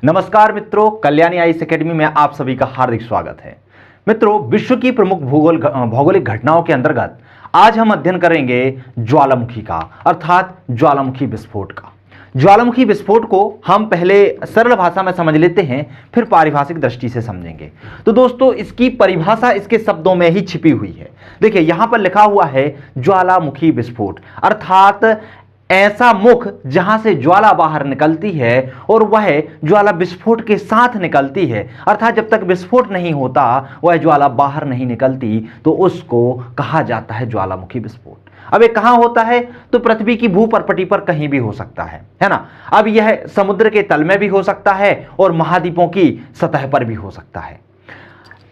नमस्कार मित्रों, Kalyani IAS academy में आप सभी का हार्दिक स्वागत है। मित्रों, विश्व की प्रमुख भौगोलिक घटनाओं के अंतर्गत आज हम अध्ययन करेंगे ज्वालामुखी का, अर्थात ज्वालामुखी विस्फोट का। ज्वालामुखी विस्फोट को हम पहले सरल भाषा में समझ लेते हैं, फिर पारिभाषिक दृष्टि से समझेंगे। तो दोस्तों, इसकी परिभाषा इसके शब्दों में ही छिपी हुई है। देखिए, यहां पर लिखा हुआ है ज्वालामुखी विस्फोट, अर्थात ऐसा मुख जहां से ज्वाला बाहर निकलती है और वह ज्वाला विस्फोट के साथ निकलती है, अर्थात जब तक विस्फोट नहीं होता, वह ज्वाला बाहर नहीं निकलती, तो उसको कहा जाता है ज्वालामुखी विस्फोट। अब ये कहां होता है? तो पृथ्वी की भूपरपटी पर कहीं भी हो सकता है ना। अब यह समुद्र के तल में भी हो सकता है और महाद्वीपों की सतह पर भी हो सकता है।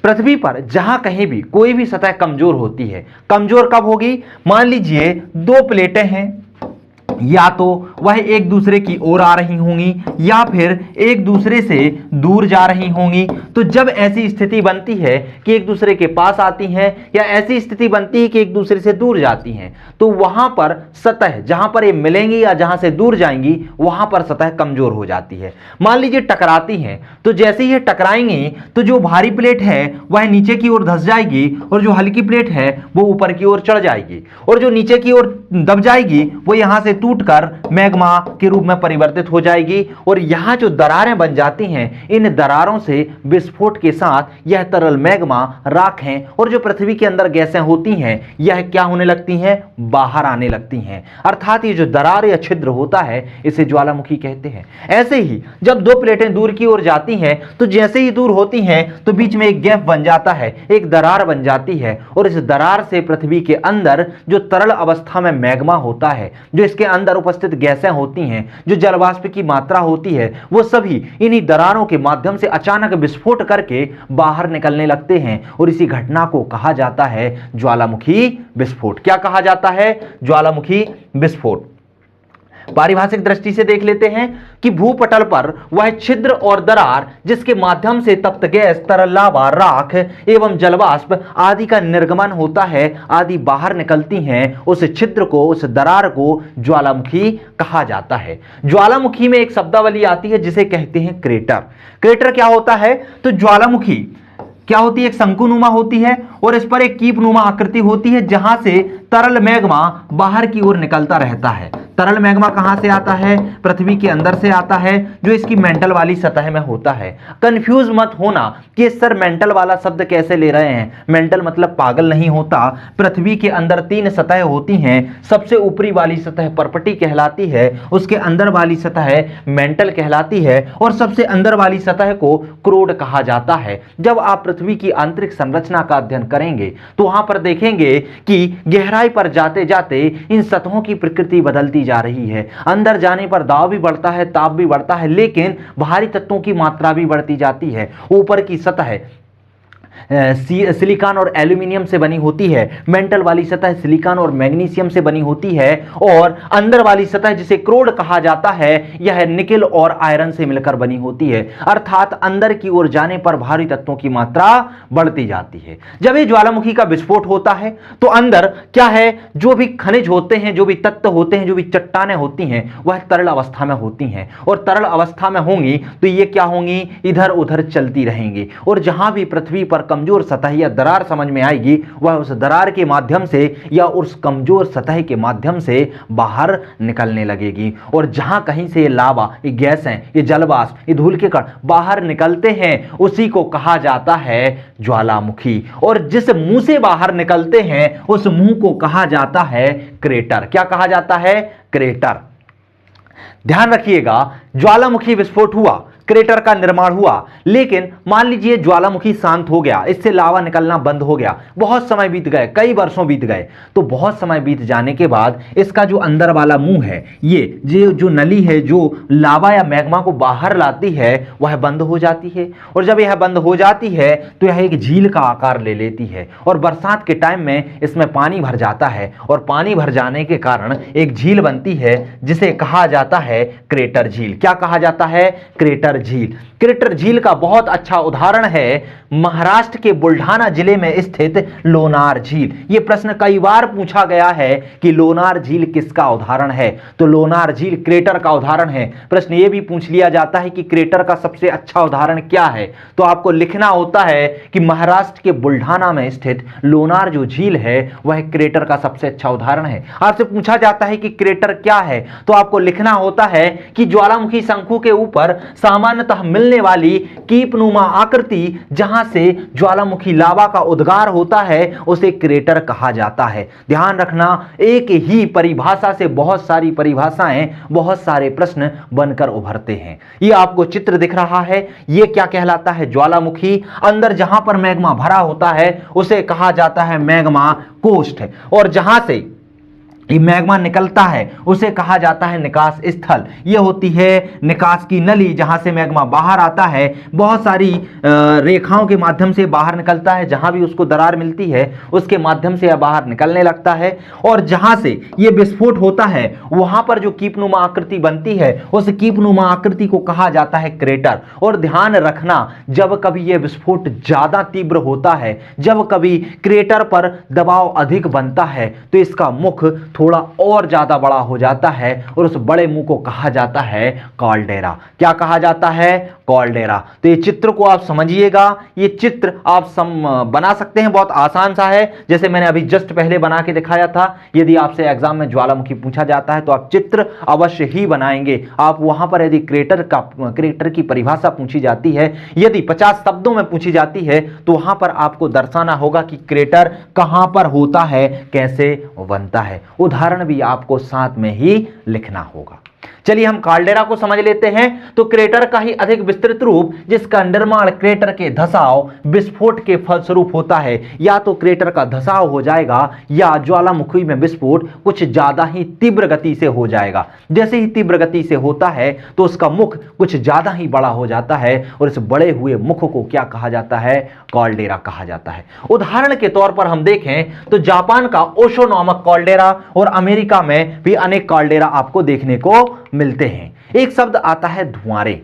पृथ्वी पर जहां कहीं भी कोई भी सतह कमजोर होती है, कमजोर कब होगी? मान लीजिए दो प्लेटें हैं, या तो वह एक दूसरे की ओर आ रही होंगी या फिर एक दूसरे से दूर जा रही होंगी। तो जब ऐसी स्थिति बनती है कि एक दूसरे के पास आती हैं या ऐसी स्थिति बनती है कि एक दूसरे से दूर जाती हैं, तो वहां पर सतह जहां पर ये मिलेंगी या जहां से दूर जाएंगी, वहां पर सतह कमजोर हो जाती है। मान लीजिए टकराती हैं, तो जैसे ही ये टकराएंगी तो जो भारी प्लेट है वह नीचे की ओर धंस जाएगी और जो हल्की प्लेट है वो ऊपर की ओर चढ़ जाएगी, और जो नीचे की ओर दब जाएगी वो यहां से टूटकर मैग्मा के रूप में परिवर्तित हो जाएगी। और यहां जो दरारें बन जाती हैं, इन दरारों से विस्फोट के साथ यह तरल मैग्मा, राखें और जो पृथ्वी के अंदर गैसें होती हैं, यह क्या होने लगती हैं? बाहर आने लगती हैं। अर्थात ये जो दरार या छिद्र होता है, इसे ज्वालामुखी कहते हैं। ऐसे ही जब दो प्लेटें दूर की ओर जाती हैं, तो जैसे ही दूर होती हैं तो बीच में एक गैप बन जाता है, एक दरार बन जाती है, और इस दरार से पृथ्वी के अंदर जो तरल अवस्था में मैग्मा होता है, जो इसके अंदर उपस्थित गैसें होती हैं, जो जल वाष्प की मात्रा होती है, वो सभी इन्हीं दरारों के माध्यम से अचानक विस्फोट करके बाहर निकलने लगते हैं, और इसी घटना को कहा जाता है ज्वालामुखी विस्फोट। क्या कहा जाता है? ज्वालामुखी विस्फोट। पारिभाषिक दृष्टि से देख लेते हैं कि भूपटल पर वह छिद्र और दरार जिसके माध्यम से तप्त गैस, तरल लावा, राख एवं जलवाष्प आदि का निर्गमन होता है, आदि बाहर निकलती हैं, उस छिद्र को, उस दरार को ज्वालामुखी कहा जाता है। ज्वालामुखी में एक शब्दावली आती है जिसे कहते हैं क्रेटर। क्रेटर क्या होता है? तो ज्वालामुखी क्या होती है? एक शंकुनुमा होती है और इस पर एक कीपनुमा आकृति होती है, जहां से तरल मैग्मा बाहर की ओर निकलता रहता है। तरल मैग्मा कहां से आता है? पृथ्वी के अंदर से आता है, जो इसकी मेंटल वाली सतह में होता है। कंफ्यूज मत होना कि सर मेंटल वाला शब्द कैसे ले रहे हैं। मेंटल मतलब पागल नहीं होता। पृथ्वी के अंदर तीन सतह होती हैं। सबसे ऊपरी वाली सतह परपटी कहलाती है, उसके अंदर वाली सतह मेंटल कहलाती है, और सबसे अंदर वाली सतह को क्रोड कहा जाता है। जब आप पृथ्वी की आंतरिक संरचना का अध्ययन करेंगे तो वहां पर देखेंगे कि गहराई पर जाते जाते इन सतहों की प्रकृति बदलती जा रही है। अंदर जाने पर दाब भी बढ़ता है, ताप भी बढ़ता है, लेकिन भारी तत्वों की मात्रा भी बढ़ती जाती है। ऊपर की सतह सिलिकॉन और एल्यूमिनियम से बनी होती है, मेंटल वाली सतह सिलिकॉन और मैग्नीशियम से बनी होती है, और अंदर वाली सतह जिसे क्रोड कहा जाता है, यह निकेल और आयरन से मिलकर बनी होती है। अर्थात अंदर की ओर जाने पर भारी तत्वों की मात्रा बढ़ती जाती है। जब ये ज्वालामुखी का विस्फोट होता है तो अंदर क्या है? जो भी खनिज होते हैं, जो भी तत्व होते हैं, जो भी चट्टानें होती हैं, वह तरल अवस्था में होती हैं, और तरल अवस्था में होंगी तो ये क्या होंगी? इधर उधर चलती रहेंगी, और जहां भी पृथ्वी पर कमजोर सतह या दरार समझ में आएगी, वह उस दरार के माध्यम से या उस कमजोर सतह के माध्यम से बाहर निकलने लगेगी। और जहां कहीं से ये लावा, ये गैसें, ये जलवाष्प, ये धूल के कण बाहर निकलते हैं, उसी को कहा जाता है ज्वालामुखी। और जिस मुंह से बाहर निकलते हैं, उस मुंह को कहा जाता है क्रेटर। क्या कहा जाता है? क्रेटर। ध्यान रखिएगा, ज्वालामुखी विस्फोट हुआ, क्रेटर का निर्माण हुआ, लेकिन मान लीजिए ज्वालामुखी शांत हो गया, इससे लावा निकलना बंद हो गया, बहुत समय बीत गए, कई वर्षों बीत गए। तो बहुत समय बीत जाने के बाद इसका जो अंदर वाला मुंह है, ये जो नली है जो लावा या मैग्मा को बाहर लाती है, वह बंद हो जाती है। और जब यह बंद हो जाती है तो यह एक झील का आकार ले लेती है, और बरसात के टाइम में इसमें पानी भर जाता है, और पानी भर जाने के कारण एक झील बनती है जिसे कहा जाता है क्रेटर झील। क्या कहा जाता है? क्रेटर क्रेटर झील। क्रेटर झील का बहुत अच्छा उदाहरण है महाराष्ट्र के बुल्ढाना जिले में स्थित लोनार झील। यह प्रश्न कई बार पूछा गया है कि लोनार झील किसका उदाहरण है, तो लोनार झील क्रेटर का उदाहरण है। प्रश्न यह भी पूछ लिया जाता है कि क्रेटर का सबसे अच्छा उदाहरण क्या है, तो आपको लिखना होता है कि महाराष्ट्र के बुल्ढाना में स्थित लोनार जो झील है वह क्रेटर का सबसे अच्छा उदाहरण है। आपसे पूछा जाता है कि क्रेटर क्या है, तो आपको लिखना होता है कि ज्वालामुखी शंकु के ऊपर सामान्यतः मिलने वाली कीपनुमा आकृति जहां से ज्वालामुखी लावा का उद्गार होता है उसे क्रेटर कहा जाता है। ध्यान रखना, एक ही परिभाषा से बहुत सारी परिभाषाएं, बहुत सारे प्रश्न बनकर उभरते हैं। यह आपको चित्र दिख रहा है, यह क्या कहलाता है, ज्वालामुखी। अंदर जहां पर मैग्मा भरा होता है उसे कहा जाता है मैग्मा कोष्ठ, और जहां से ये मैग्मा निकलता है उसे कहा जाता है निकास स्थल। यह होती है निकास की नली जहां से मैग्मा बाहर आता है, बहुत सारी रेखाओं के माध्यम से बाहर निकलता है। जहां भी उसको दरार मिलती है उसके माध्यम से यह बाहर निकलने लगता है, और जहां से यह विस्फोट होता है वहां पर जो कीपनुमा आकृति बनती है उस कीपनुमा आकृति को कहा जाता है क्रेटर। और ध्यान रखना, जब कभी यह विस्फोट ज्यादा तीव्र होता है, जब कभी क्रेटर पर दबाव अधिक बनता है, तो इसका मुख थोड़ा और ज्यादा बड़ा हो जाता है और उस बड़े मुंह को कहा जाता है कॉल्डेरा। क्या कहा जाता है, कॉल्डेरा। तो ये चित्र को आप समझिएगा, ये चित्र आप बना सकते हैं, बहुत आसान सा है, जैसे मैंने अभी जस्ट पहले बना के दिखाया था। यदि आपसे एग्जाम में ज्वालामुखी पूछा जाता है तो आप चित्र अवश्य ही बनाएंगे। आप वहां पर यदि क्रेटर की परिभाषा पूछी जाती है, यदि 50 शब्दों में पूछी जाती है, तो वहां पर आपको दर्शाना होगा कि क्रेटर कहां पर होता है, कैसे बनता है। उदाहरण भी आपको साथ में ही लिखना होगा। चलिए हम काल्डेरा को समझ लेते हैं। तो क्रेटर का ही अधिक विस्तृत रूप, जिसका निर्माण क्रेटर के धसाव विस्फोट के फलस्वरूप होता है। या तो क्रेटर का धसाव हो जाएगा या ज्वालामुखी में विस्फोट कुछ ज्यादा ही तीव्र गति से हो जाएगा। जैसे ही तीव्र गति से होता है तो उसका मुख कुछ ज्यादा ही बड़ा हो जाता है, और इस बड़े हुए मुख को क्या कहा जाता है, कॉल्डेरा कहा जाता है। उदाहरण के तौर पर हम देखें तो जापान का ओशो नामक कॉल्डेरा और अमेरिका में भी अनेक कॉल्डेरा आपको देखने को मिलते हैं। एक शब्द आता है धुआंरे।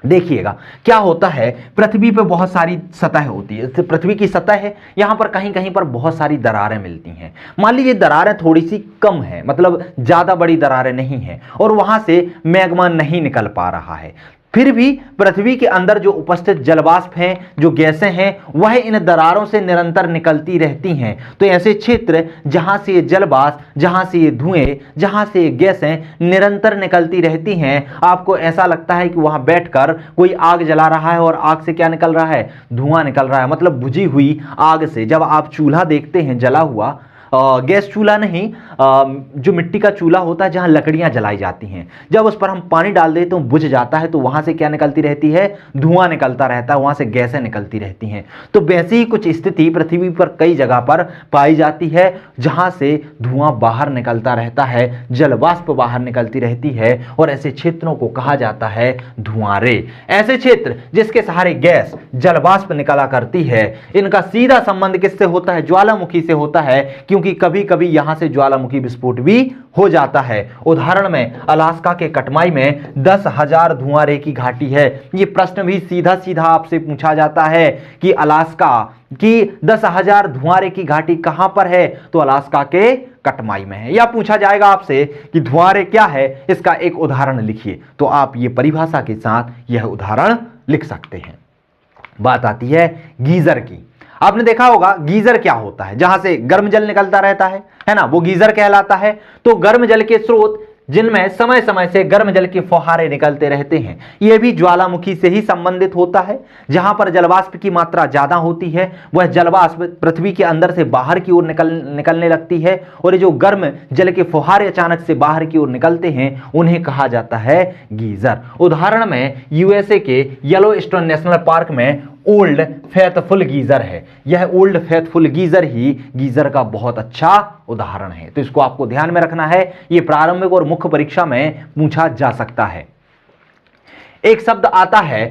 देखिएगा क्या होता है, पृथ्वी पर बहुत सारी सतह होती है। जैसे पृथ्वी की सतह है, यहां पर कहीं कहीं पर बहुत सारी दरारें मिलती हैं। मान लीजिए दरारें थोड़ी सी कम है, मतलब ज्यादा बड़ी दरारें नहीं है, और वहां से मैग्मा नहीं निकल पा रहा है। फिर भी पृथ्वी के अंदर जो उपस्थित जलवाष्प हैं, जो गैसें हैं, वह इन दरारों से निरंतर निकलती रहती हैं। तो ऐसे क्षेत्र जहां से ये जलवाष्प, जहां से ये धुएं, जहां से ये गैसें निरंतर निकलती रहती हैं, आपको ऐसा लगता है कि वहां बैठकर कोई आग जला रहा है और आग से क्या निकल रहा है, धुआं निकल रहा है। मतलब बुझी हुई आग से, जब आप चूल्हा देखते हैं जला हुआ, गैस चूल्हा नहीं, जो मिट्टी का चूल्हा होता है जहां लकड़ियां जलाई जाती हैं, जब उस पर हम पानी डाल देते तो बुझ जाता है, तो वहां से क्या निकलती रहती है, धुआं निकलता रहता है, वहां से गैसें निकलती रहती हैं। तो वैसी ही कुछ स्थिति पृथ्वी पर कई जगह पर पाई जाती है, जहां से धुआं बाहर निकलता रहता है, जलवाष्प बाहर निकलती रहती है, और ऐसे क्षेत्रों को कहा जाता है धुआंरे। ऐसे क्षेत्र जिसके सहारे गैस जलवाष्प निकला करती है, इनका सीधा संबंध किससे होता है, ज्वालामुखी से होता है, क्योंकि कभी कभी यहां से ज्वालामुखी विस्फोट भी हो जाता है। उदाहरण में अलास्का के कटमाई में 10,000 धुआंरे की घाटी है। यह प्रश्न भी सीधा सीधा आपसे पूछा जाता है कि अलास्का की 10,000 धुआंरे की घाटी कहां पर है, तो अलास्का के कटमाई में है। या पूछा जाएगा आपसे कि धुआंरे क्या है, इसका एक उदाहरण लिखिए, तो आप ये परिभाषा के साथ यह उदाहरण लिख सकते हैं। बात आती है गीजर की। आपने देखा होगा गीजर क्या होता है, जहां से गर्म जल निकलता रहता है ना, वो गीजर कहलाता है। तो गर्म जल के स्रोत जिनमें समय समय से गर्म जल के फुहारे निकलते रहते हैं, यह भी ज्वालामुखी से ही संबंधित होता है। जहां पर जलवाष्प की मात्रा ज्यादा होती है, वह जलवाष्प पृथ्वी के अंदर से बाहर की ओर निकलने लगती है, और ये जो गर्म जल के फुहारे अचानक से बाहर की ओर निकलते हैं, उन्हें कहा जाता है गीजर। उदाहरण में यूएसए के येलोस्टोन नेशनल पार्क में ओल्ड फेथफुल गीजर है। यह ओल्ड फेथफुल गीजर ही गीजर का बहुत अच्छा उदाहरण है। तो इसको आपको ध्यान में रखना है, यह प्रारंभिक और मुख्य परीक्षा में पूछा जा सकता है। एक शब्द आता है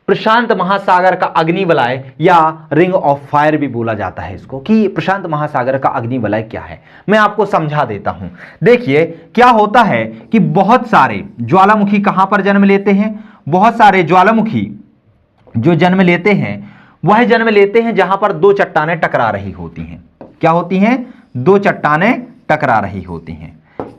प्रशांत महासागर का अग्निवलय, या रिंग ऑफ फायर भी बोला जाता है इसको, कि प्रशांत महासागर का अग्निवलय क्या है। मैं आपको समझा देता हूं। देखिए क्या होता है कि बहुत सारे ज्वालामुखी कहां पर जन्म लेते हैं, बहुत सारे ज्वालामुखी जो जन्म लेते हैं वह जन्म लेते हैं जहां पर दो चट्टानें टकरा रही होती हैं। क्या होती हैं? दो चट्टानें टकरा रही होती हैं।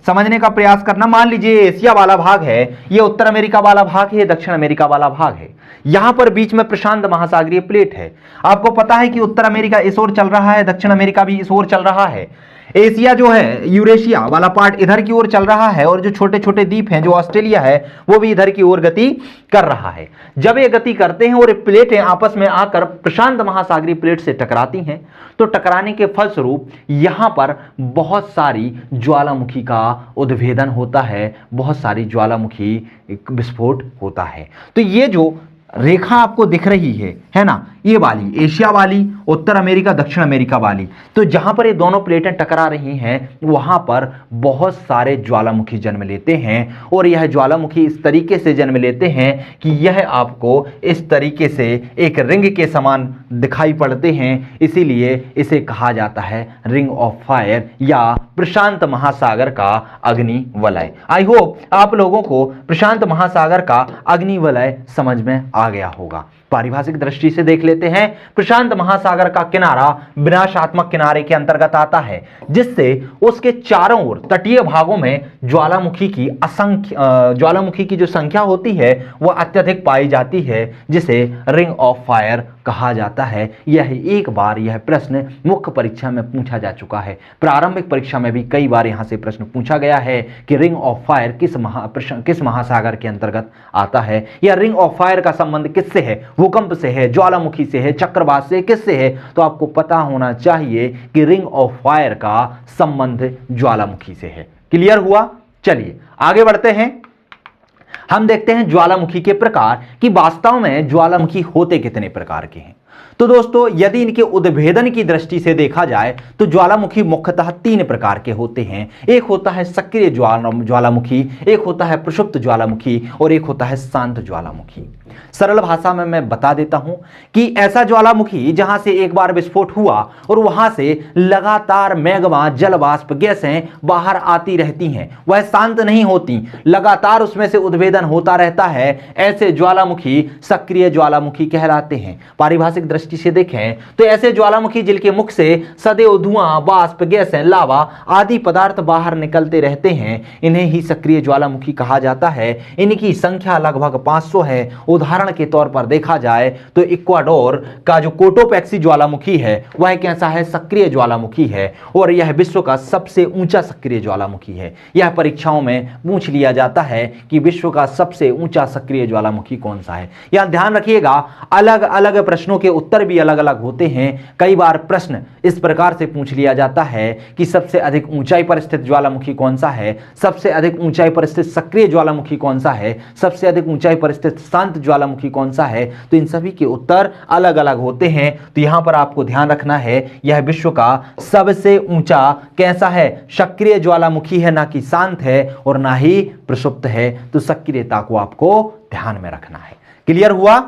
समझने का प्रयास करना। मान लीजिए एशिया वाला भाग है, ये उत्तर अमेरिका वाला भाग है, ये दक्षिण अमेरिका वाला भाग है। यहां पर बीच में प्रशांत महासागरीय प्लेट है। आपको पता है कि उत्तर अमेरिका इस ओर चल रहा है, दक्षिण अमेरिका भी इस ओर चल रहा है। एशिया जो है, यूरेशिया वाला पार्ट इधर की ओर चल रहा है और जो छोटे छोटे द्वीप हैं, जो ऑस्ट्रेलिया है, वो भी इधर की ओर गति कर रहा है। जब ये गति करते हैं और ये प्लेटें आपस में आकर प्रशांत महासागरीय प्लेट से टकराती हैं, तो टकराने के फलस्वरूप यहां पर बहुत सारी ज्वालामुखी का उद्भेदन होता है, बहुत सारी ज्वालामुखी विस्फोट होता है। तो ये जो रेखा आपको दिख रही है ना, ये वाली एशिया वाली, उत्तर अमेरिका, दक्षिण अमेरिका वाली, तो जहां पर ये दोनों प्लेटें टकरा रही हैं वहां पर बहुत सारे ज्वालामुखी जन्म लेते हैं। और यह ज्वालामुखी इस तरीके से जन्म लेते हैं कि यह आपको इस तरीके से एक रिंग के समान दिखाई पड़ते हैं, इसीलिए इसे कहा जाता है रिंग ऑफ फायर या प्रशांत महासागर का अग्नि वलय। आई होप आप लोगों को प्रशांत महासागर का अग्नि वलय समझ में आ गया होगा। पारिभाषिक दृष्टि से देख लेते हैं। प्रशांत महासागर का किनारा विनाशात्मक किनारे के अंतर्गत आता है, जिससे उसके चारों ओर तटीय भागों में ज्वालामुखी की जो संख्या होती है वह अत्यधिक पाई जाती है, जिसे रिंग ऑफ फायर कहा जाता है। यह एक बार यह प्रश्न मुख्य परीक्षा में पूछा जा चुका है। प्रारंभिक परीक्षा में भी कई बार यहां से प्रश्न पूछा गया है कि रिंग ऑफ फायर किस महासागर के अंतर्गत आता है, या रिंग ऑफ फायर का संबंध किससे है, भूकंप से है, ज्वालामुखी से है, चक्रवात से, किससे है? तो आपको पता होना चाहिए कि रिंग ऑफ फायर का संबंध ज्वालामुखी से है। क्लियर हुआ? चलिए आगे बढ़ते हैं। हम देखते हैं ज्वालामुखी के प्रकार कि वास्तव में ज्वालामुखी होते कितने प्रकार के हैं। तो दोस्तों, यदि इनके उद्भेदन की दृष्टि से देखा जाए तो ज्वालामुखी मुख्यतः तीन प्रकार के होते हैं। एक होता है सक्रिय ज्वालामुखी, एक होता है प्रक्षुब्ध ज्वालामुखी और एक होता है शांत ज्वालामुखी। सरल भाषा में मैं बता देता हूं कि ऐसा ज्वालामुखी जहां से एक बार विस्फोट हुआ और वहां से लगातार मैग्मा, जल वाष्प, गैसें बाहर आती रहती हैं, वह शांत नहीं होती, लगातार उसमें से उद्भेदन होता रहता है, ऐसे ज्वालामुखी सक्रिय ज्वालामुखी कहलाते हैं। पारिभाषिक दृष्टि से देखें तो ऐसे ज्वालामुखी जिनके मुख से सदैव धुआं, वाष्प, गैसें, लावा आदि पदार्थ बाहर निकलते रहते हैं, इन्हें ही सक्रिय ज्वालामुखी कहा जाता है। इनकी संख्या लगभग 500 है। उदाहरण के तौर पर देखा जाए तो इक्वाडोर का जो कोटोपैक्सी ज्वालामुखी है वह कैसा है? सक्रिय ज्वालामुखी है और यह विश्व का सबसे ऊंचा सक्रिय ज्वालामुखी है। यह परीक्षाओं में पूछ लिया जाता है कि विश्व का सबसे ऊंचा सक्रिय ज्वालामुखी कौन सा है। यहां ध्यान रखिएगा, अलग अलग प्रश्नों के उत्तर भी अलग अलग होते हैं। कई बार प्रश्न इस प्रकार से पूछ लिया जाता है कि सबसे अधिक ऊंचाई पर स्थित ज्वालामुखी कौन सा है, सबसे अधिक ऊंचाई पर स्थित सक्रिय ज्वालामुखी कौन सा है, सबसे अधिक ऊंचाई पर स्थित शांत ज्वालामुखी कौन सा है। तो इन सभी के उत्तर अलग अलग होते हैं। तो यहां पर आपको ध्यान रखना है, यह विश्व का सबसे ऊंचा कैसा है? सक्रिय ज्वालामुखी है, ना कि शांत है और ना ही प्रक्षुब्ध है। तो सक्रियता को आपको ध्यान में रखना है। क्लियर हुआ?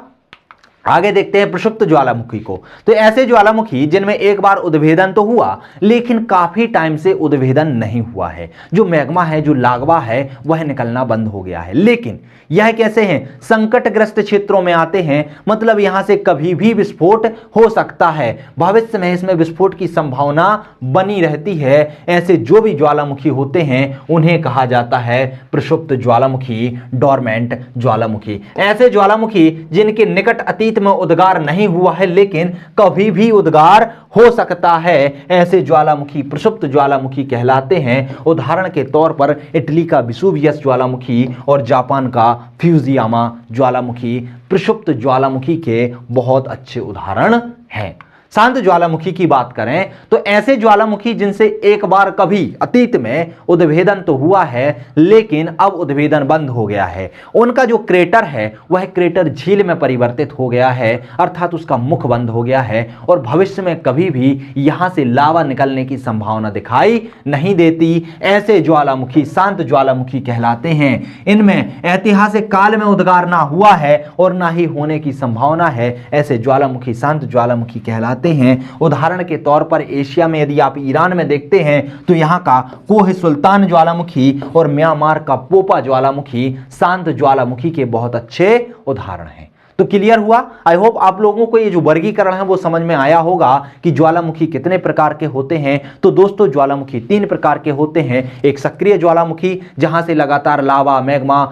आगे देखते हैं प्रक्षुब्ध ज्वालामुखी को। तो ऐसे ज्वालामुखी जिनमें एक बार उद्भेदन तो हुआ लेकिन काफी टाइम से उद्भेदन नहीं हुआ है, जो मैग्मा है, जो लावा है, वह निकलना बंद हो गया है। लेकिन यह कैसे हैं? संकटग्रस्त क्षेत्रों में आते हैं, मतलब यहां से कभी भी विस्फोट हो सकता है, भविष्य में इसमें विस्फोट की संभावना बनी रहती है। ऐसे जो भी ज्वालामुखी होते हैं उन्हें कहा जाता है प्रक्षुब्ध ज्वालामुखी, डोरमेंट ज्वालामुखी। ऐसे ज्वालामुखी जिनके निकट अतीत में उद्गार नहीं हुआ है लेकिन कभी भी उद्गार हो सकता है, ऐसे ज्वालामुखी प्रक्षुब्ध ज्वालामुखी कहलाते हैं। उदाहरण के तौर पर इटली का विसुवियस ज्वालामुखी और जापान का फ्यूजियामा ज्वालामुखी प्रक्षुब्ध ज्वालामुखी के बहुत अच्छे उदाहरण हैं। शांत ज्वालामुखी की बात करें तो ऐसे ज्वालामुखी जिनसे एक बार कभी अतीत में उद्भेदन तो हुआ है लेकिन अब उद्भेदन बंद हो गया है, उनका जो क्रेटर है वह क्रेटर झील में परिवर्तित हो गया है, अर्थात उसका मुख बंद हो गया है और भविष्य में कभी भी यहां से लावा निकलने की संभावना दिखाई नहीं देती। ऐसे ज्वालामुखी शांत ज्वालामुखी कहलाते हैं। इनमें ऐतिहासिक काल में उद्गार ना हुआ है और ना ही होने की संभावना है। ऐसे ज्वालामुखी शांत ज्वालामुखी कहलाते कहलाते हैं। उदाहरण के तौर पर एशिया में यदि आप ईरान में देखते हैं तो यहाँ का कोह सुल्तान ज्वालामुखी और म्यांमार का पोपा ज्वालामुखी शांत ज्वालामुखी के बहुत अच्छे उदाहरण हैं। तो क्लियर हुआ। आई होप आप लोगों को ये जो वर्गीकरण है वो समझ में आया होगा कि ज्वालामुखी कितने प्रकार के होते हैं। तो दोस्तों ज्वालामुखी 3 प्रकार के होते हैं। एक सक्रिय ज्वालामुखी जहां से लगातार लावा मैग्मा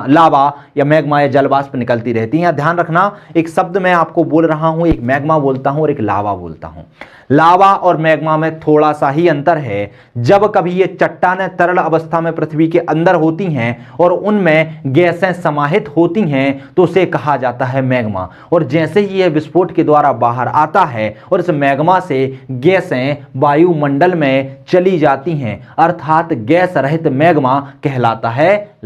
लावा या मैग्मा या जलवाष्प निकलती रहती है। ध्यान रखना, एक शब्द मैं आपको बोल रहा हूं, एक मैग्मा बोलता हूं और एक लावा बोलता हूं। लावा और मैग्मा में थोड़ा सा ही अंतर है। जब कभी ये चट्टानें तरल अवस्था में पृथ्वी के अंदर होती हैं और उनमें गैसें समाहित होती हैं तो उसे कहा जाता है मैग्मा, और जैसे ही यह विस्फोट के द्वारा बाहर आता है और इस मैग्मा से गैसें वायुमंडल में चली जाती हैं, अर्थात गैस रहित मैग्मा कहलाता है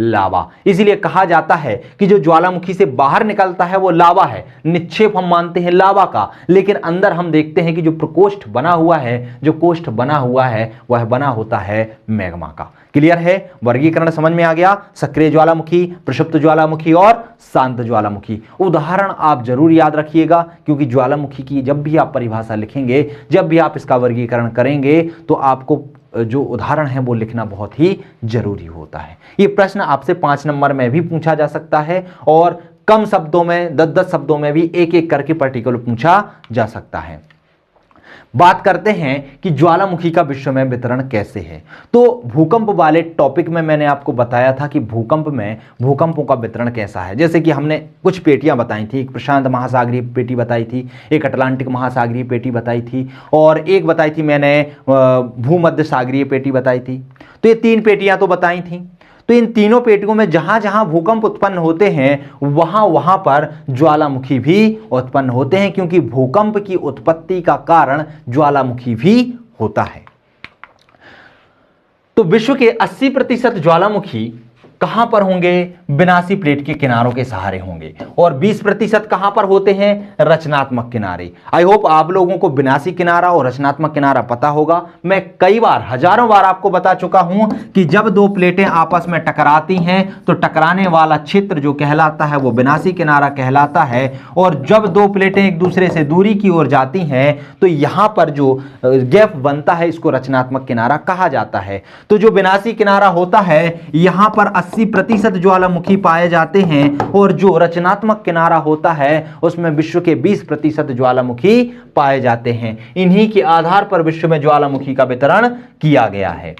लावा। इसीलिए कहा जाता है कि जो ज्वालामुखी से बाहर निकलता है वो लावा है, निक्षेप हम मानते हैं लावा का, लेकिन अंदर हम देखते हैं कि जो प्रकोष्ठ बना हुआ है, जो कोष्ठ बना हुआ है, वह बना होता है मैग्मा का। क्लियर है, वर्गीकरण समझ में आ गया। सक्रिय ज्वालामुखी, प्रक्षुब्ध ज्वालामुखी और शांत ज्वालामुखी। उदाहरण आप जरूर याद रखिएगा, क्योंकि ज्वालामुखी की जब भी आप परिभाषा लिखेंगे, जब भी आप इसका वर्गीकरण करेंगे, तो आपको जो उदाहरण है वो लिखना बहुत ही जरूरी होता है। ये प्रश्न आपसे 5 नंबर में भी पूछा जा सकता है और कम शब्दों में 10-10 शब्दों में भी एक एक करके पर्टिकुलर पूछा जा सकता है। बात करते हैं कि ज्वालामुखी का विश्व में वितरण कैसे है। तो भूकंप वाले टॉपिक में मैंने आपको बताया था कि भूकंप में भूकंपों का वितरण कैसा है। जैसे कि हमने कुछ पेटियां बताई थी, एक प्रशांत महासागरीय पेटी बताई थी, एक अटलांटिक महासागरीय पेटी बताई थी और एक बताई थी मैंने भूमध्य सागरीय पेटी बताई थी। तो ये 3 पेटियां तो बताई थी। तो इन तीनों पेटियों में जहां जहां भूकंप उत्पन्न होते हैं वहां वहां पर ज्वालामुखी भी उत्पन्न होते हैं, क्योंकि भूकंप की उत्पत्ति का कारण ज्वालामुखी भी होता है। तो विश्व के 80% ज्वालामुखी कहां पर होंगे? विनाशी प्लेट के किनारों के सहारे होंगे, और 20% कहां पर होते हैं? रचनात्मक किनारे। आई होप आप लोगों को विनाशी किनारा और रचनात्मक किनारा पता होगा। मैं कई बार, हजारों बार आपको बता चुका हूं कि जब 2 प्लेटें आपस में टकराती हैं तो टकराने वाला क्षेत्र जो कहलाता है वो विनाशी किनारा कहलाता है, और जब 2 प्लेटें एक दूसरे से दूरी की ओर जाती हैं तो यहां पर जो गैप बनता है इसको रचनात्मक किनारा कहा जाता है। तो जो विनाशी किनारा होता है यहां पर 80% ज्वालामुखी पाए जाते हैं, और जो रचनात्मक किनारा होता है उसमें विश्व के 20% ज्वालामुखी पाए जाते हैं। इन्हीं के आधार पर विश्व में ज्वालामुखी का वितरण किया गया है।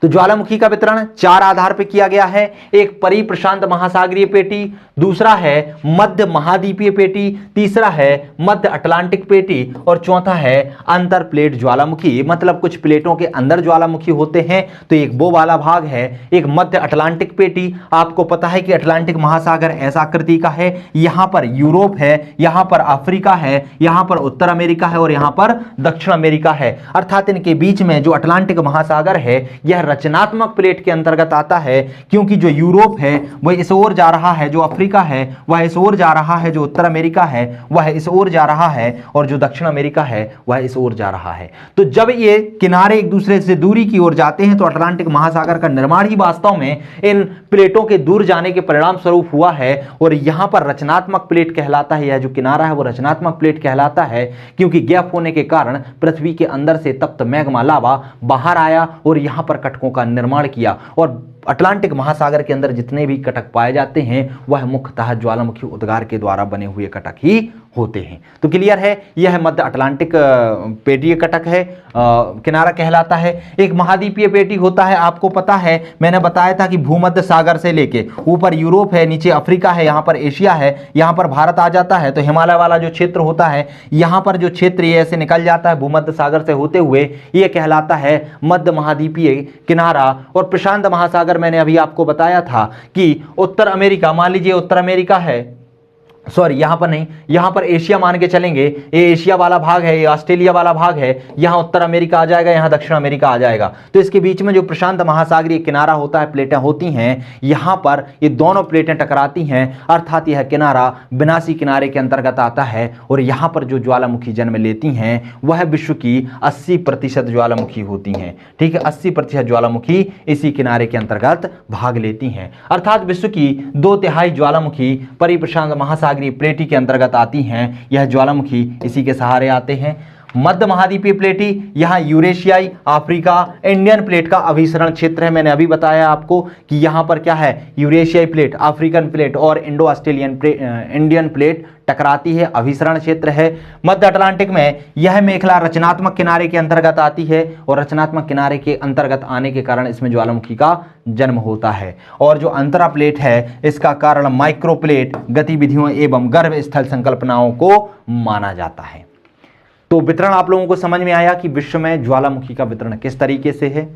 तो ज्वालामुखी का वितरण 4 आधार पर किया गया है। एक परिप्रशांत महासागरीय पेटी, दूसरा है मध्य महाद्वीपीय पेटी, तीसरा है मध्य अटलांटिक पेटी और चौथा है अंतर प्लेट ज्वालामुखी। मतलब कुछ प्लेटों के अंदर ज्वालामुखी होते हैं। तो एक वो वाला भाग है, एक मध्य अटलांटिक पेटी। आपको पता है कि अटलांटिक महासागर ऐसा आकृति का है, यहां पर यूरोप है, यहां पर अफ्रीका है, यहां पर उत्तर अमेरिका है और यहां पर दक्षिण अमेरिका है। अर्थात इनके बीच में जो अटलांटिक महासागर है यह रचनात्मक प्लेट के अंतर्गत आता है, क्योंकि जो यूरोप है वह इस ओर जा रहा है, जो अफ्रीका है वह इस ओर जा रहा है, जो उत्तर अमेरिका है वह इस ओर जा रहा है और जो दक्षिण अमेरिका है वह इस ओर जा रहा है। तो जब ये किनारे एक दूसरे से दूरी की ओर जाते हैं तो अटलांटिक महासागर का निर्माण ही वास्तव में इन प्लेटों के दूर जाने के परिणाम स्वरूप हुआ है, और यहां पर रचनात्मक प्लेट कहलाता है। यह जो किनारा है वो रचनात्मक प्लेट कहलाता है, क्योंकि गैप होने के कारण पृथ्वी के अंदर से तप्त मैग्मा लावा बाहर आया और यहां पर कटकों का निर्माण किया, और अटलांटिक महासागर के अंदर जितने भी कटक पाए जाते हैं वह मुख्यतः ज्वालामुखी उद्गार के द्वारा बने हुए कटक ही होते हैं। तो क्लियर है, यह मध्य अटलांटिक पेटीय कटक है, किनारा कहलाता है। एक महाद्वीपीय पेटी होता है, आपको पता है मैंने बताया था कि भूमध्य सागर से लेके ऊपर यूरोप है, नीचे अफ्रीका है, यहाँ पर एशिया है, यहाँ पर भारत आ जाता है। तो हिमालय वाला जो क्षेत्र होता है यहाँ पर जो क्षेत्र ये ऐसे निकल जाता है भूमध्य सागर से होते हुए, ये कहलाता है मध्य महाद्वीपीय किनारा। और प्रशांत महासागर मैंने अभी आपको बताया था कि उत्तर अमेरिका, मान लीजिए उत्तर अमेरिका है, सॉरी यहां पर नहीं, यहां पर एशिया मान के चलेंगे, ये एशिया वाला भाग है, ये ऑस्ट्रेलिया वाला भाग है, यहां उत्तर अमेरिका आ जाएगा, यहां दक्षिण अमेरिका आ जाएगा। तो इसके बीच में जो प्रशांत महासागरीय किनारा होता है, प्लेटें होती हैं, यहां पर ये दोनों प्लेटें टकराती हैं, अर्थात यह किनारा विनाशी किनारे के अंतर्गत आता है, और यहां पर जो ज्वालामुखी जन्म लेती हैं वह विश्व की 80% ज्वालामुखी होती हैं। ठीक है, 80% ज्वालामुखी इसी किनारे के अंतर्गत भाग लेती हैं। अर्थात विश्व की 2/3 ज्वालामुखी परिप्रशांत महासागरीय महासागरीय प्लेटी के अंतर्गत आती हैं, यह ज्वालामुखी इसी के सहारे आते हैं। मध्य महाद्वीपीय प्लेटी, यहाँ यूरेशियाई, अफ्रीका, इंडियन प्लेट का अभिसरण क्षेत्र है। मैंने अभी बताया आपको कि यहाँ पर क्या है, यूरेशियाई प्लेट, अफ्रीकन प्लेट और इंडो ऑस्ट्रेलियन इंडियन प्लेट टकराती है, अभिसरण क्षेत्र है। मध्य अटलांटिक में यह मेखला रचनात्मक किनारे के अंतर्गत आती है और रचनात्मक किनारे के अंतर्गत आने के कारण इसमें ज्वालामुखी का जन्म होता है। और जो अंतरा प्लेट है, इसका कारण माइक्रोप्लेट गतिविधियों एवं गर्भ स्थल संकल्पनाओं को माना जाता है। तो वितरण आप लोगों को समझ में आया कि विश्व में ज्वालामुखी का वितरण किस तरीके से है।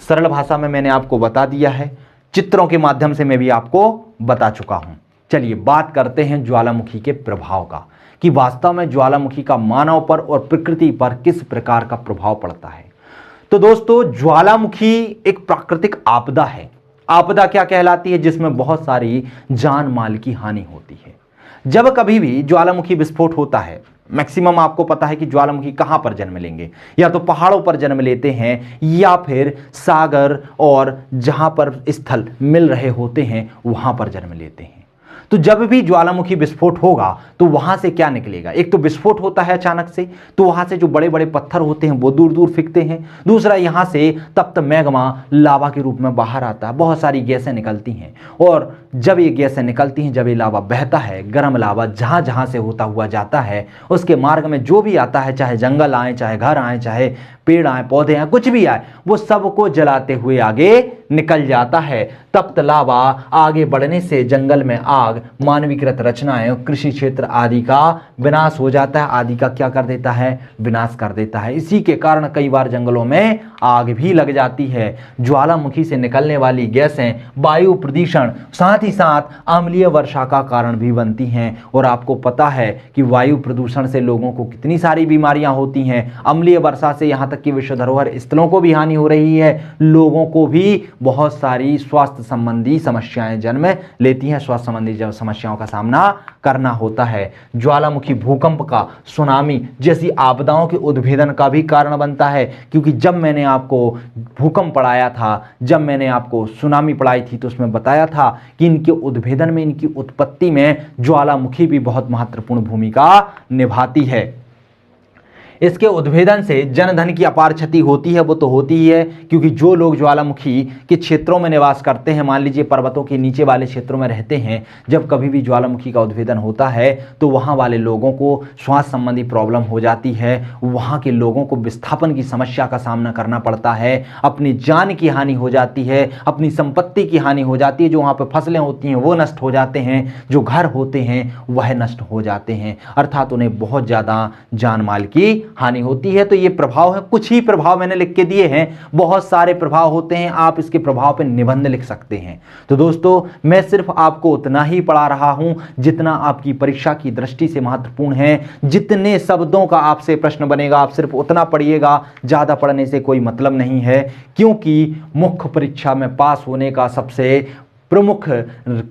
सरल भाषा में मैंने आपको बता दिया है, चित्रों के माध्यम से मैं भी आपको बता चुका हूं। चलिए बात करते हैं ज्वालामुखी के प्रभाव का, कि वास्तव में ज्वालामुखी का मानव पर और प्रकृति पर किस प्रकार का प्रभाव पड़ता है। तो दोस्तों, ज्वालामुखी एक प्राकृतिक आपदा है। आपदा क्या कहलाती है? जिसमें बहुत सारी जान माल की हानि होती है। जब कभी भी ज्वालामुखी विस्फोट होता है, मैक्सिमम आपको पता है कि ज्वालामुखी कहां पर जन्म लेंगे, या तो पहाड़ों पर जन्म लेते हैं या फिर सागर और जहां पर स्थल मिल रहे होते हैं वहां पर जन्म लेते हैं। तो जब भी ज्वालामुखी विस्फोट होगा तो वहां से क्या निकलेगा? एक तो विस्फोट होता है अचानक से, तो वहां से जो बड़े बड़े पत्थर होते हैं वो दूर दूर फेंकते हैं। दूसरा, यहां से तप्त मैग्मा लावा के रूप में बाहर आता है, बहुत सारी गैसें निकलती हैं। और जब ये गैसें निकलती हैं, जब ये लावा बहता है, गर्म लावा जहां जहां से होता हुआ जाता है, उसके मार्ग में जो भी आता है, चाहे जंगल आए, चाहे घर आए, चाहे पेड़ आए, पौधे आए, कुछ भी आए, वो सबको जलाते हुए आगे निकल जाता है। तप्त लावा आगे बढ़ने से जंगल में आग, मानवीकृत रचनाएं, कृषि क्षेत्र आदि का विनाश हो जाता है। आदि का क्या कर देता है? विनाश कर देता है। इसी के कारण कई बार जंगलों में आग भी लग जाती है। ज्वालामुखी से निकलने वाली गैसें वायु प्रदूषण, साथ ही साथ अम्लीय वर्षा का कारण भी बनती हैं। और आपको पता है कि वायु प्रदूषण से लोगों को कितनी सारी बीमारियां होती हैं। अम्लीय वर्षा से यहां तक कि विश्व धरोहर स्थलों को भी हानि हो रही है, लोगों को भी बहुत सारी स्वास्थ्य संबंधी समस्याएं जन्म लेती हैं, स्वास्थ्य संबंधी समस्याओं का सामना करना होता है। ज्वालामुखी भूकंप का, सुनामी जैसी आपदाओं के उद्भेदन का भी कारण बनता है। क्योंकि जब मैंने आपको भूकंप पढ़ाया था, जब मैंने आपको सुनामी पढ़ाई थी, तो उसमें बताया था कि इनके उद्भेदन में, इनकी उत्पत्ति में ज्वालामुखी भी बहुत महत्वपूर्ण भूमिका निभाती है। इसके उद्भेदन से जनधन की अपार क्षति होती है, वो तो होती ही है, क्योंकि जो लोग ज्वालामुखी के क्षेत्रों में निवास करते हैं, मान लीजिए पर्वतों के नीचे वाले क्षेत्रों में रहते हैं, जब कभी भी ज्वालामुखी का उद्भेदन होता है तो वहाँ वाले लोगों को श्वास संबंधी प्रॉब्लम हो जाती है, वहाँ के लोगों को विस्थापन की समस्या का सामना करना पड़ता है, अपनी जान की हानि हो जाती है, अपनी संपत्ति की हानि हो जाती है, जो वहाँ पर फसलें होती हैं वो नष्ट हो जाते हैं, जो घर होते हैं वह नष्ट हो जाते हैं, अर्थात उन्हें बहुत ज़्यादा जान माल की हानि होती है। तो ये प्रभाव है, कुछ ही प्रभाव मैंने लिख के दिए हैं, बहुत सारे प्रभाव होते हैं, आप इसके प्रभाव पर निबंध लिख सकते हैं। तो दोस्तों, मैं सिर्फ आपको उतना ही पढ़ा रहा हूं जितना आपकी परीक्षा की दृष्टि से महत्वपूर्ण है। जितने शब्दों का आपसे प्रश्न बनेगा आप सिर्फ उतना पढ़िएगा, ज्यादा पढ़ने से कोई मतलब नहीं है, क्योंकि मुख्य परीक्षा में पास होने का सबसे प्रमुख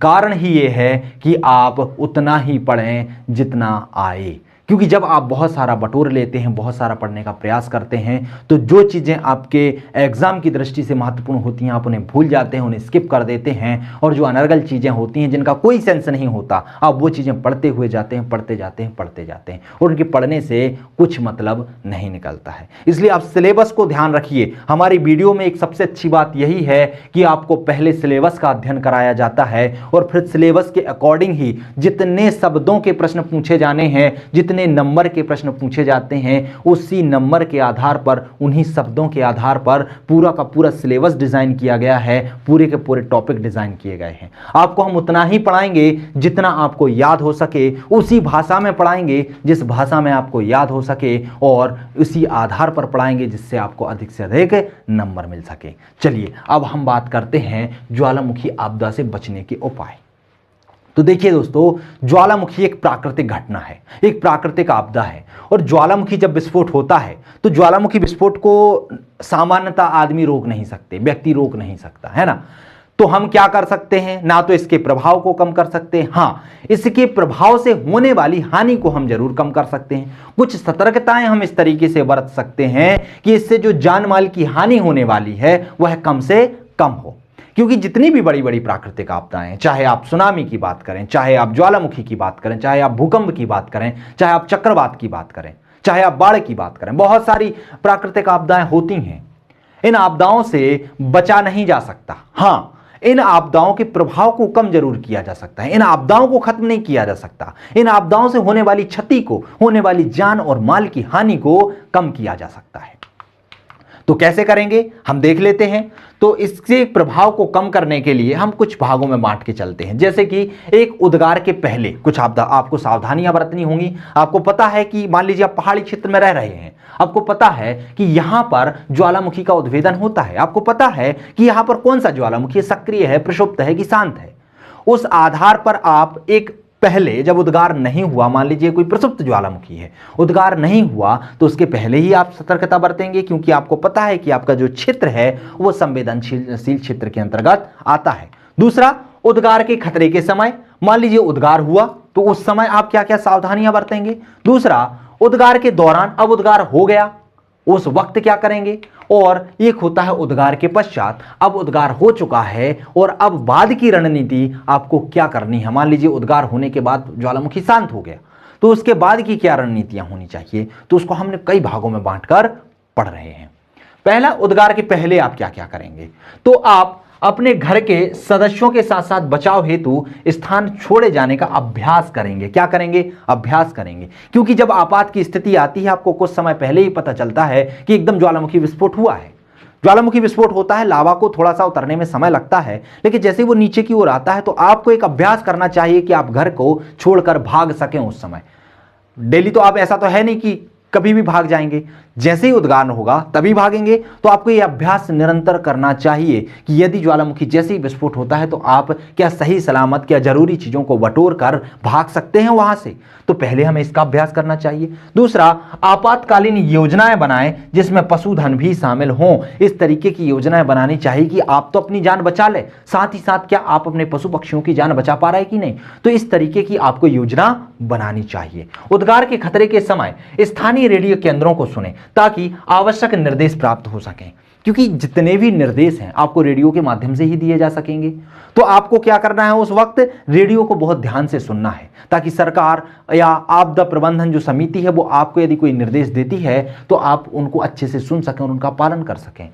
कारण ही ये है कि आप उतना ही पढ़ें जितना आए। क्योंकि जब आप बहुत सारा बटोर लेते हैं, बहुत सारा पढ़ने का प्रयास करते हैं, तो जो चीज़ें आपके एग्जाम की दृष्टि से महत्वपूर्ण होती हैं आप उन्हें भूल जाते हैं, उन्हें स्किप कर देते हैं, और जो अनर्गल चीज़ें होती हैं जिनका कोई सेंस नहीं होता, आप वो चीज़ें पढ़ते हुए जाते हैं, पढ़ते जाते हैं, पढ़ते जाते हैं, और उनके पढ़ने से कुछ मतलब नहीं निकलता है। इसलिए आप सिलेबस को ध्यान रखिए। हमारी वीडियो में एक सबसे अच्छी बात यही है कि आपको पहले सिलेबस का अध्ययन कराया जाता है और फिर सिलेबस के अकॉर्डिंग ही जितने शब्दों के प्रश्न पूछे जाने हैं, जितने नंबर के प्रश्न पूछे जाते हैं, उसी नंबर के आधार पर, उन्हीं शब्दों के आधार पर पूरा का पूरा सिलेबस डिजाइन किया गया है, पूरे के पूरे टॉपिक डिजाइन किए गए हैं। आपको हम उतना ही पढ़ाएंगे जितना आपको याद हो सके, उसी भाषा में पढ़ाएंगे जिस भाषा में आपको याद हो सके, और उसी आधार पर पढ़ाएंगे जिससे आपको अधिक से अधिक नंबर मिल सके। चलिए अब हम बात करते हैं ज्वालामुखी आपदा से बचने के उपाय। तो देखिए दोस्तों, ज्वालामुखी एक प्राकृतिक घटना है, एक प्राकृतिक आपदा है, और ज्वालामुखी जब विस्फोट होता है तो ज्वालामुखी विस्फोट को सामान्यतः आदमी रोक नहीं सकते, व्यक्ति रोक नहीं सकता, है ना। तो हम क्या कर सकते हैं? ना तो इसके प्रभाव को कम कर सकते हैं, हाँ इसके प्रभाव से होने वाली हानि को हम जरूर कम कर सकते हैं। कुछ सतर्कताएं हम इस तरीके से बरत सकते हैं कि इससे जो जान माल की हानि होने वाली है वह कम से कम हो। क्योंकि जितनी भी बड़ी बड़ी प्राकृतिक आपदाएं, चाहे आप सुनामी की बात करें, चाहे आप ज्वालामुखी की बात करें, चाहे आप भूकंप की बात करें, चाहे आप चक्रवात की बात करें, चाहे आप बाढ़ की बात करें, बहुत सारी प्राकृतिक आपदाएं होती हैं। इन आपदाओं से बचा नहीं जा सकता। हाँ, इन आपदाओं के प्रभाव को कम जरूर किया जा सकता है, इन आपदाओं को खत्म नहीं किया जा सकता। इन आपदाओं से होने वाली क्षति को, होने वाली जान और माल की हानि को कम किया जा सकता है। तो कैसे करेंगे हम देख लेते हैं। तो इसके प्रभाव को कम करने के लिए हम कुछ भागों में बांट के चलते हैं। जैसे कि एक उद्गार के पहले कुछ आपको सावधानियां बरतनी होंगी। आपको पता है कि मान लीजिए आप पहाड़ी क्षेत्र में रह रहे हैं, आपको पता है कि यहां पर ज्वालामुखी का उद्भेदन होता है, आपको पता है कि यहां पर कौन सा ज्वालामुखी सक्रिय है, प्रक्षुब्ध है कि शांत है। उस आधार पर आप एक पहले जब उद्गार नहीं हुआ, मान लीजिए कोई प्रसुप्त ज्वालामुखी है, उद्गार नहीं हुआ, तो उसके पहले ही आप सतर्कता बरतेंगे, क्योंकि आपको पता है कि आपका जो क्षेत्र है वो संवेदनशील क्षेत्र के अंतर्गत आता है। दूसरा, उद्गार के खतरे के समय, मान लीजिए उद्गार हुआ तो उस समय आप क्या क्या सावधानियां बरतेंगे। दूसरा, उद्गार के दौरान, अब उद्गार हो गया उस वक्त क्या करेंगे। और एक होता है उद्गार के पश्चात, अब उद्गार हो चुका है और अब बाद की रणनीति आपको क्या करनी है। मान लीजिए उद्गार होने के बाद ज्वालामुखी शांत हो गया, तो उसके बाद की क्या रणनीतियां होनी चाहिए, तो उसको हमने कई भागों में बांटकर पढ़ रहे हैं। पहला, उद्गार के पहले आप क्या क्या करेंगे। तो आप अपने घर के सदस्यों के साथ साथ बचाव हेतु स्थान छोड़े जाने का अभ्यास करेंगे। क्या करेंगे, अभ्यास करेंगे। क्योंकि जब आपात की स्थिति आती है, आपको कुछ समय पहले ही पता चलता है कि एकदम ज्वालामुखी विस्फोट हुआ है। ज्वालामुखी विस्फोट होता है, लावा को थोड़ा सा उतरने में समय लगता है, लेकिन जैसे वो नीचे की ओर आता है तो आपको एक अभ्यास करना चाहिए कि आप घर को छोड़कर भाग सकें उस समय। डेली तो आप, ऐसा तो है नहीं कि कभी भी भाग जाएंगे, जैसे ही उद्गार होगा तभी भागेंगे। तो आपको यह अभ्यास निरंतर करना चाहिए कि यदि ज्वालामुखी जैसे ही विस्फोट होता है तो आप क्या सही सलामत, क्या जरूरी चीजों को बटोर कर भाग सकते हैं वहां से। तो पहले हमें इसका अभ्यास करना चाहिए। दूसरा, आपातकालीन योजनाएं बनाएं जिसमें पशुधन भी शामिल हों। इस तरीके की योजनाएं बनानी चाहिए कि आप तो अपनी जान बचा ले, साथ ही साथ क्या आप अपने पशु पक्षियों की जान बचा पा रहे हैं कि नहीं। तो इस तरीके की आपको योजना बनानी चाहिए। उद्गार के खतरे के समय स्थानीय रेडियो केंद्रों को सुने ताकि आवश्यक निर्देश प्राप्त हो सकें, क्योंकि जितने भी निर्देश हैं आपको रेडियो के माध्यम से ही दिए जा सकेंगे। तो आपको क्या करना है, उस वक्त रेडियो को बहुत ध्यान से सुनना है, ताकि सरकार या आपदा प्रबंधन जो समिति है वो आपको यदि कोई निर्देश देती है तो आप उनको अच्छे से सुन सकें और उनका पालन कर सकें।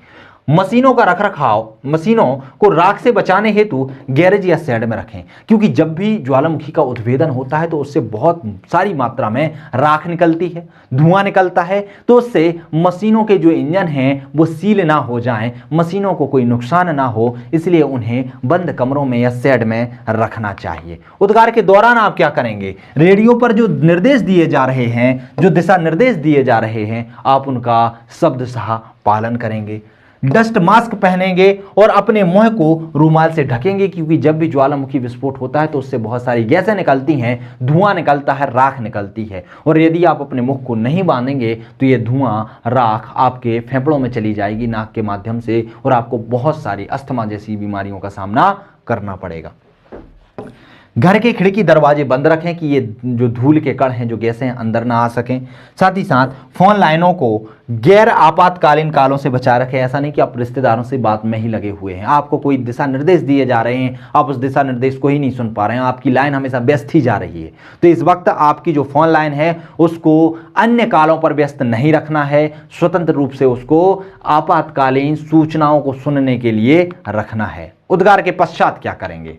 मशीनों का रखरखाव, मशीनों को राख से बचाने हेतु गैरेज या शेड में रखें, क्योंकि जब भी ज्वालामुखी का उद्भेदन होता है तो उससे बहुत सारी मात्रा में राख निकलती है, धुआं निकलता है। तो उससे मशीनों के जो इंजन हैं वो सील ना हो जाएं, मशीनों को कोई नुकसान ना हो, इसलिए उन्हें बंद कमरों में या शेड में रखना चाहिए। उद्गार के दौरान आप क्या करेंगे, रेडियो पर जो निर्देश दिए जा रहे हैं, जो दिशा निर्देश दिए जा रहे हैं, आप उनका शब्दशः पालन करेंगे। डस्ट मास्क पहनेंगे और अपने मुंह को रूमाल से ढकेंगे, क्योंकि जब भी ज्वालामुखी विस्फोट होता है तो उससे बहुत सारी गैसें निकलती हैं, धुआं निकलता है, राख निकलती है। और यदि आप अपने मुख को नहीं बांधेंगे तो ये धुआं, राख आपके फेफड़ों में चली जाएगी नाक के माध्यम से, और आपको बहुत सारी अस्थमा जैसी बीमारियों का सामना करना पड़ेगा। घर के खिड़की दरवाजे बंद रखें कि ये जो धूल के कण हैं, जो गैसें अंदर ना आ सकें। साथ ही साथ फोन लाइनों को गैर आपातकालीन कालों से बचा रखें। ऐसा नहीं कि आप रिश्तेदारों से बात में ही लगे हुए हैं, आपको कोई दिशा निर्देश दिए जा रहे हैं, आप उस दिशा निर्देश को ही नहीं सुन पा रहे हैं, आपकी लाइन हमेशा व्यस्त ही जा रही है। तो इस वक्त आपकी जो फोन लाइन है उसको अन्य कालों पर व्यस्त नहीं रखना है, स्वतंत्र रूप से उसको आपातकालीन सूचनाओं को सुनने के लिए रखना है। उद्गार के पश्चात क्या करेंगे,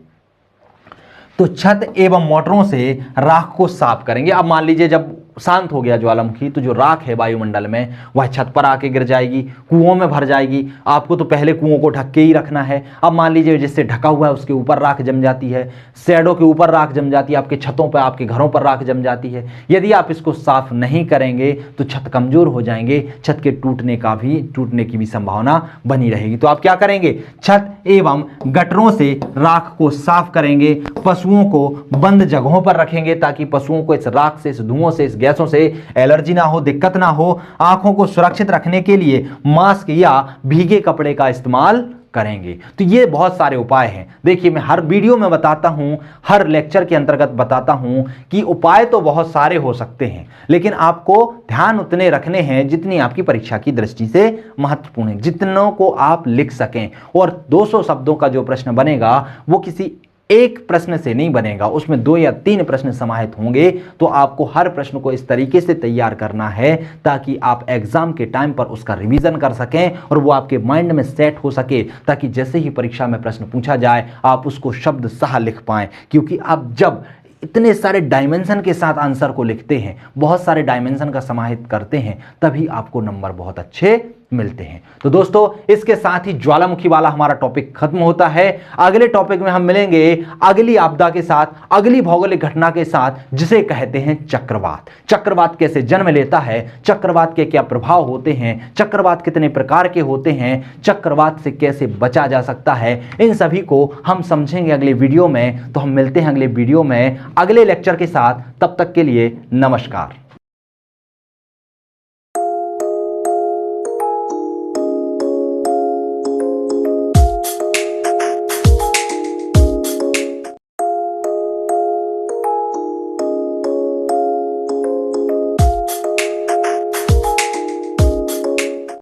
तो छत एवं मोटरों से राख को साफ करेंगे। अब मान लीजिए जब शांत हो गया ज्वालामुखी तो जो राख है वायुमंडल में वह छत पर आके गिर जाएगी, कुओं में भर जाएगी। आपको तो पहले कुओं को ढक के ही रखना है। अब मान लीजिए जिससे ढका हुआ है उसके ऊपर राख जम जाती है, शेडों के ऊपर राख जम जाती है, आपके छतों पर, आपके घरों पर राख जम जाती है। यदि आप इसको साफ नहीं करेंगे तो छत कमजोर हो जाएंगे, छत के टूटने की भी संभावना बनी रहेगी। तो आप क्या करेंगे, छत एवं गटरों से राख को साफ करेंगे। पशुओं को बंद जगहों पर रखेंगे ताकि पशुओं को इस राख से, इस धुओं से, इस गैसों से एलर्जी ना हो, दिक्कत ना हो। आंखों को सुरक्षित रखने के लिए मास्क या भीगे कपड़े का इस्तेमाल करेंगे। तो ये बहुत सारे उपाय हैं। देखिए, मैं हर वीडियो में बताता हूं, हर लेक्चर के अंतर्गत बताता हूं कि उपाय तो बहुत सारे हो सकते हैं, लेकिन आपको ध्यान उतने रखने हैं जितनी आपकी परीक्षा की दृष्टि से महत्वपूर्ण है, जितनों को आप लिख सकें। और 200 शब्दों का जो प्रश्न बनेगा वो किसी एक प्रश्न से नहीं बनेगा, उसमें 2 या 3 प्रश्न समाहित होंगे। तो आपको हर प्रश्न को इस तरीके से तैयार करना है ताकि आप एग्जाम के टाइम पर उसका रिवीजन कर सकें और वो आपके माइंड में सेट हो सके, ताकि जैसे ही परीक्षा में प्रश्न पूछा जाए आप उसको शब्द सह लिख पाएं। क्योंकि आप जब इतने सारे डायमेंशन के साथ आंसर को लिखते हैं, बहुत सारे डायमेंशन का समाहित करते हैं, तभी आपको नंबर बहुत अच्छे मिलते हैं। तो दोस्तों, इसके साथ ही ज्वालामुखी वाला हमारा टॉपिक खत्म होता है। अगले टॉपिक में हम मिलेंगे अगली आपदा के साथ, अगली भौगोलिक घटना के साथ, जिसे कहते हैं चक्रवात। चक्रवात कैसे जन्म लेता है, चक्रवात के क्या प्रभाव होते हैं, चक्रवात कितने प्रकार के होते हैं, चक्रवात से कैसे बचा जा सकता है, इन सभी को हम समझेंगे अगले वीडियो में। तो हम मिलते हैं अगले वीडियो में अगले लेक्चर के साथ। तब तक के लिए नमस्कार।